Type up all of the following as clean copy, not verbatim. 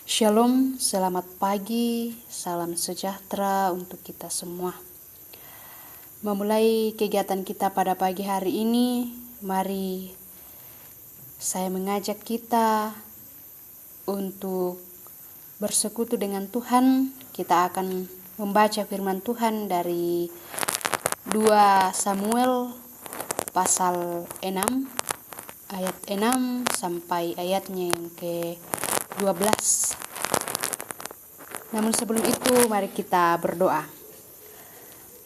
Shalom, selamat pagi, salam sejahtera untuk kita semua. Memulai kegiatan kita pada pagi hari ini, mari saya mengajak kita untuk bersekutu dengan Tuhan. Kita akan membaca firman Tuhan dari 2 Samuel pasal 6, ayat 6 sampai ayatnya yang ke-12. Namun sebelum itu mari kita berdoa.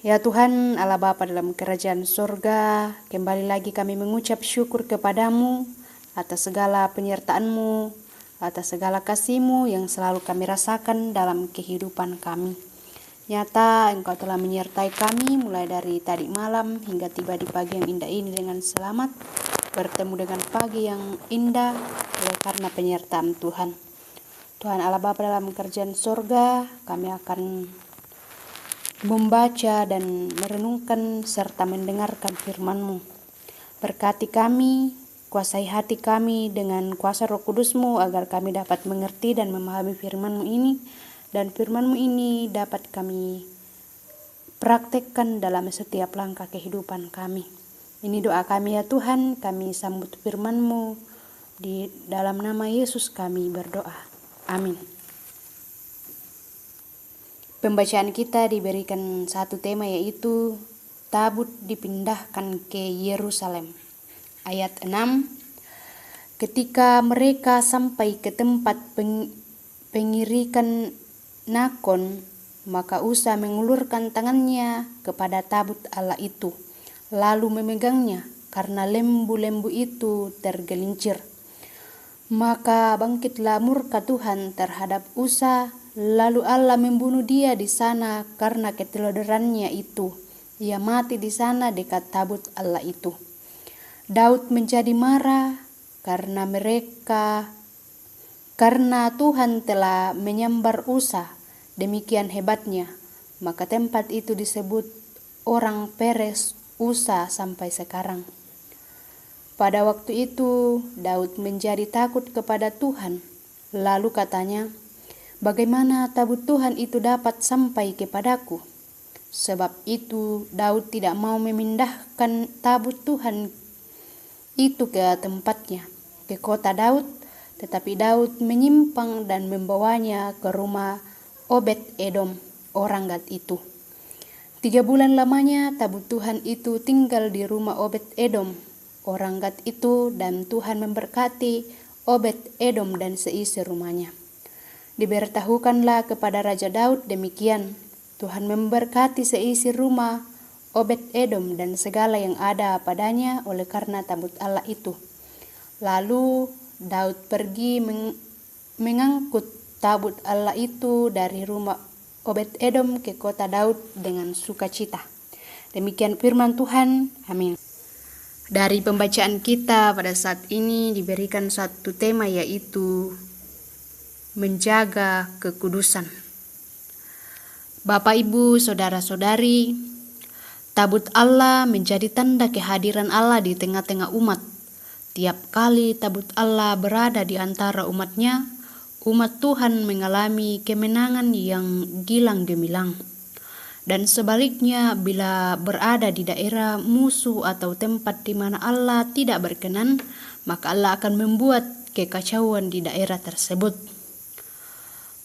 Ya Tuhan Allah Bapa dalam kerajaan surga, kembali lagi kami mengucap syukur kepadamu atas segala penyertaan-Mu, atas segala kasih-Mu yang selalu kami rasakan dalam kehidupan kami. Nyata Engkau telah menyertai kami mulai dari tadi malam hingga tiba di pagi yang indah ini dengan selamat, bertemu dengan pagi yang indah oleh karena penyertaan Tuhan. Tuhan Allah Bapa dalam kerajaan surga, kami akan membaca dan merenungkan serta mendengarkan firman-Mu. Berkati kami, kuasai hati kami dengan kuasa Roh Kudus-Mu agar kami dapat mengerti dan memahami firman-Mu ini, dan firman-Mu ini dapat kami praktekkan dalam setiap langkah kehidupan kami. Ini doa kami ya Tuhan, kami sambut firman-Mu, di dalam nama Yesus kami berdoa. Amin. Pembacaan kita diberikan satu tema, yaitu tabut dipindahkan ke Yerusalem. Ayat 6. Ketika mereka sampai ke tempat pengirikan Nakon, maka Usa mengulurkan tangannya kepada tabut Allah itu, lalu memegangnya karena lembu-lembu itu tergelincir. Maka bangkitlah murka Tuhan terhadap Usa, lalu Allah membunuh dia di sana karena ketelodorannya itu. Ia mati di sana dekat tabut Allah itu. Daud menjadi marah karena Tuhan telah menyambar Usa demikian hebatnya, maka tempat itu disebut orang Peres Usa sampai sekarang. Pada waktu itu Daud menjadi takut kepada Tuhan. Lalu katanya, "Bagaimana tabut Tuhan itu dapat sampai kepadaku?" Sebab itu Daud tidak mau memindahkan tabut Tuhan itu ke tempatnya, ke kota Daud, tetapi Daud menyimpang dan membawanya ke rumah Obed Edom, orang Gad itu. 3 bulan lamanya tabut Tuhan itu tinggal di rumah Obed Edom, orang Gad itu, dan Tuhan memberkati Obed Edom dan seisi rumahnya. Diberitahukanlah kepada Raja Daud demikian, Tuhan memberkati seisi rumah Obed Edom dan segala yang ada padanya oleh karena tabut Allah itu. Lalu Daud pergi mengangkut tabut Allah itu dari rumah Obed Edom ke kota Daud dengan sukacita. Demikian firman Tuhan. Amin. Dari pembacaan kita pada saat ini diberikan satu tema, yaitu menjaga kekudusan. Bapak, Ibu, Saudara-saudari, tabut Allah menjadi tanda kehadiran Allah di tengah-tengah umat. Tiap kali tabut Allah berada di antara umatnya, umat Tuhan mengalami kemenangan yang gilang gemilang. Dan sebaliknya, bila berada di daerah musuh atau tempat di mana Allah tidak berkenan, maka Allah akan membuat kekacauan di daerah tersebut.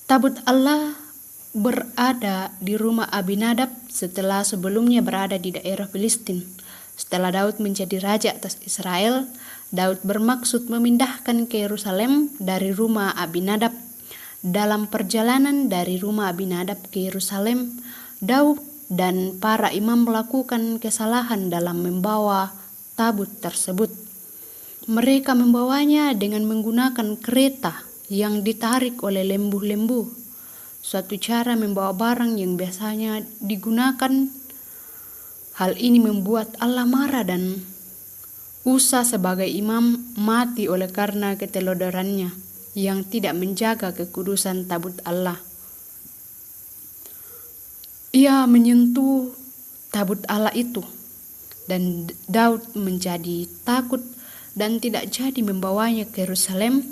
Tabut Allah berada di rumah Abinadab setelah sebelumnya berada di daerah Filistin. Setelah Daud menjadi raja atas Israel, Daud bermaksud memindahkan ke Yerusalem dari rumah Abinadab. Dalam perjalanan dari rumah Abinadab ke Yerusalem, Daud dan para imam melakukan kesalahan dalam membawa tabut tersebut. Mereka membawanya dengan menggunakan kereta yang ditarik oleh lembu-lembu, suatu cara membawa barang yang biasanya digunakan. Hal ini membuat Allah marah dan Usa sebagai imam mati oleh karena ketelodorannya yang tidak menjaga kekudusan tabut Allah. Ia menyentuh tabut Allah itu, dan Daud menjadi takut dan tidak jadi membawanya ke Yerusalem,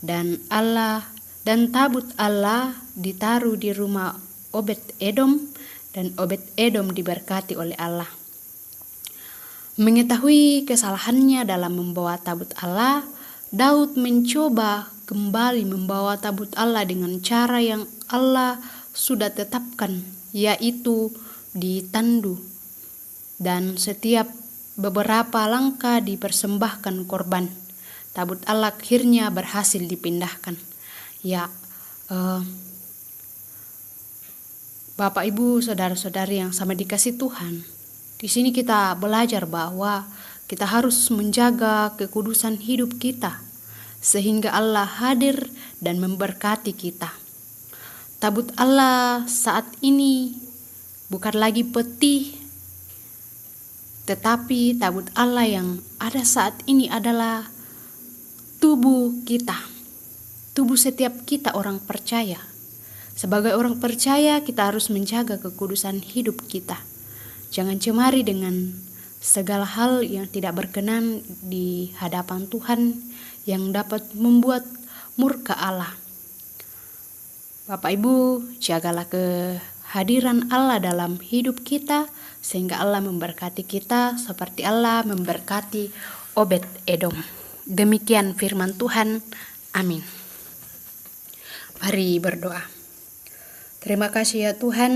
dan Allah Dan tabut Allah ditaruh di rumah Obed-Edom, dan Obed-Edom diberkati oleh Allah. Mengetahui kesalahannya dalam membawa tabut Allah, Daud mencoba kembali membawa tabut Allah dengan cara yang Allah sudah tetapkan, yaitu ditandu. Dan setiap beberapa langkah dipersembahkan korban. Tabut Allah akhirnya berhasil dipindahkan. Bapak, Ibu, saudara-saudari yang sama dikasih Tuhan, di sini kita belajar bahwa kita harus menjaga kekudusan hidup kita sehingga Allah hadir dan memberkati kita. Tabut Allah saat ini bukan lagi peti, tetapi tabut Allah yang ada saat ini adalah tubuh kita, tubuh setiap kita orang percaya. Sebagai orang percaya, kita harus menjaga kekudusan hidup kita. Jangan cemari dengan segala hal yang tidak berkenan di hadapan Tuhan yang dapat membuat murka Allah. Bapak Ibu, jagalah kehadiran Allah dalam hidup kita sehingga Allah memberkati kita seperti Allah memberkati Obed-Edom. Demikian firman Tuhan. Amin. Mari berdoa. Terima kasih ya Tuhan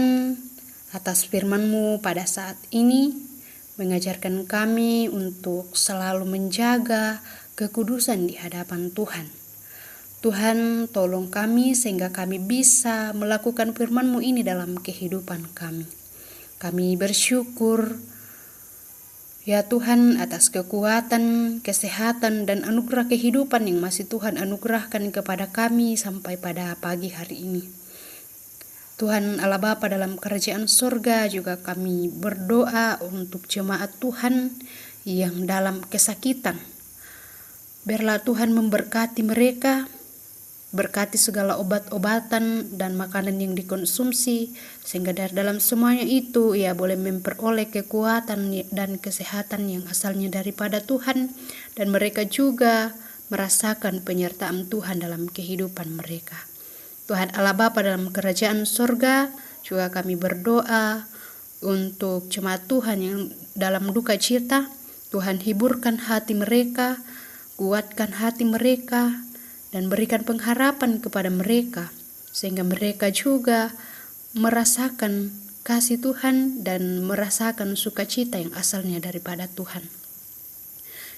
atas firman-Mu pada saat ini, mengajarkan kami untuk selalu menjaga kekudusan di hadapan Tuhan. Tuhan, tolong kami sehingga kami bisa melakukan firman-Mu ini dalam kehidupan kami. Kami bersyukur ya Tuhan atas kekuatan, kesehatan, dan anugerah kehidupan yang masih Tuhan anugerahkan kepada kami sampai pada pagi hari ini. Tuhan Allah Bapa dalam kerajaan surga, juga kami berdoa untuk jemaat Tuhan yang dalam kesakitan. Biarlah Tuhan memberkati mereka, berkati segala obat-obatan dan makanan yang dikonsumsi, sehingga dari dalam semuanya itu ia boleh memperoleh kekuatan dan kesehatan yang asalnya daripada Tuhan, dan mereka juga merasakan penyertaan Tuhan dalam kehidupan mereka. Tuhan Allah Bapa dalam kerajaan surga, juga kami berdoa untuk jemaat Tuhan yang dalam duka cita. Tuhan hiburkan hati mereka, kuatkan hati mereka, dan berikan pengharapan kepada mereka, sehingga mereka juga merasakan kasih Tuhan dan merasakan sukacita yang asalnya daripada Tuhan.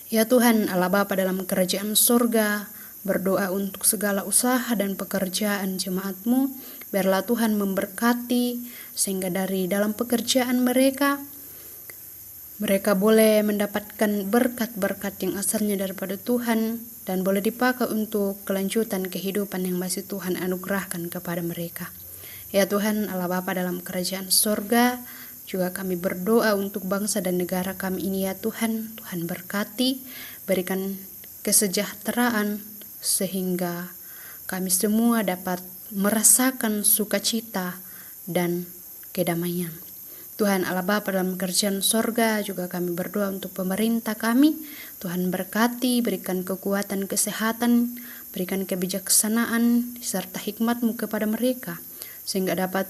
Ya Tuhan Allah Bapa dalam kerajaan surga, berdoa untuk segala usaha dan pekerjaan jemaat-Mu. Biarlah Tuhan memberkati sehingga dari dalam pekerjaan mereka boleh mendapatkan berkat-berkat yang asalnya daripada Tuhan dan boleh dipakai untuk kelanjutan kehidupan yang masih Tuhan anugerahkan kepada mereka. Ya Tuhan Allah Bapa dalam kerajaan surga, juga kami berdoa untuk bangsa dan negara kami ini ya Tuhan. Tuhan berkati, berikan kesejahteraan sehingga kami semua dapat merasakan sukacita dan kedamaian. Tuhan Allah Bapa dalam kerajaan sorga, juga kami berdoa untuk pemerintah kami. Tuhan berkati, berikan kekuatan, kesehatan, berikan kebijaksanaan serta hikmat-Mu kepada mereka, sehingga dapat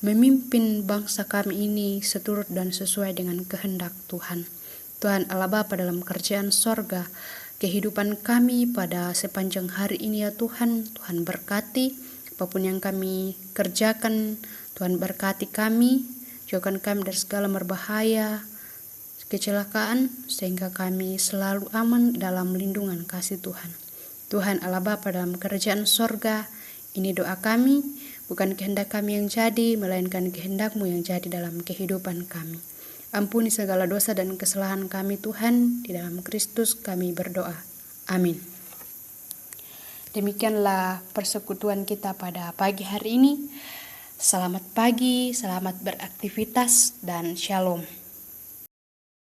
memimpin bangsa kami ini seturut dan sesuai dengan kehendak Tuhan. Tuhan Allah Bapa dalam kerajaan sorga, kehidupan kami pada sepanjang hari ini ya Tuhan, Tuhan berkati apapun yang kami kerjakan. Tuhan berkati kami, jauhkan kami dari segala berbahaya, kecelakaan, sehingga kami selalu aman dalam lindungan kasih Tuhan. Tuhan Allah Bapa dalam kerajaan sorga, ini doa kami, bukan kehendak kami yang jadi, melainkan kehendak-Mu yang jadi dalam kehidupan kami. Ampuni segala dosa dan kesalahan kami Tuhan, di dalam Kristus kami berdoa. Amin. Demikianlah persekutuan kita pada pagi hari ini. Selamat pagi, selamat beraktivitas, dan shalom.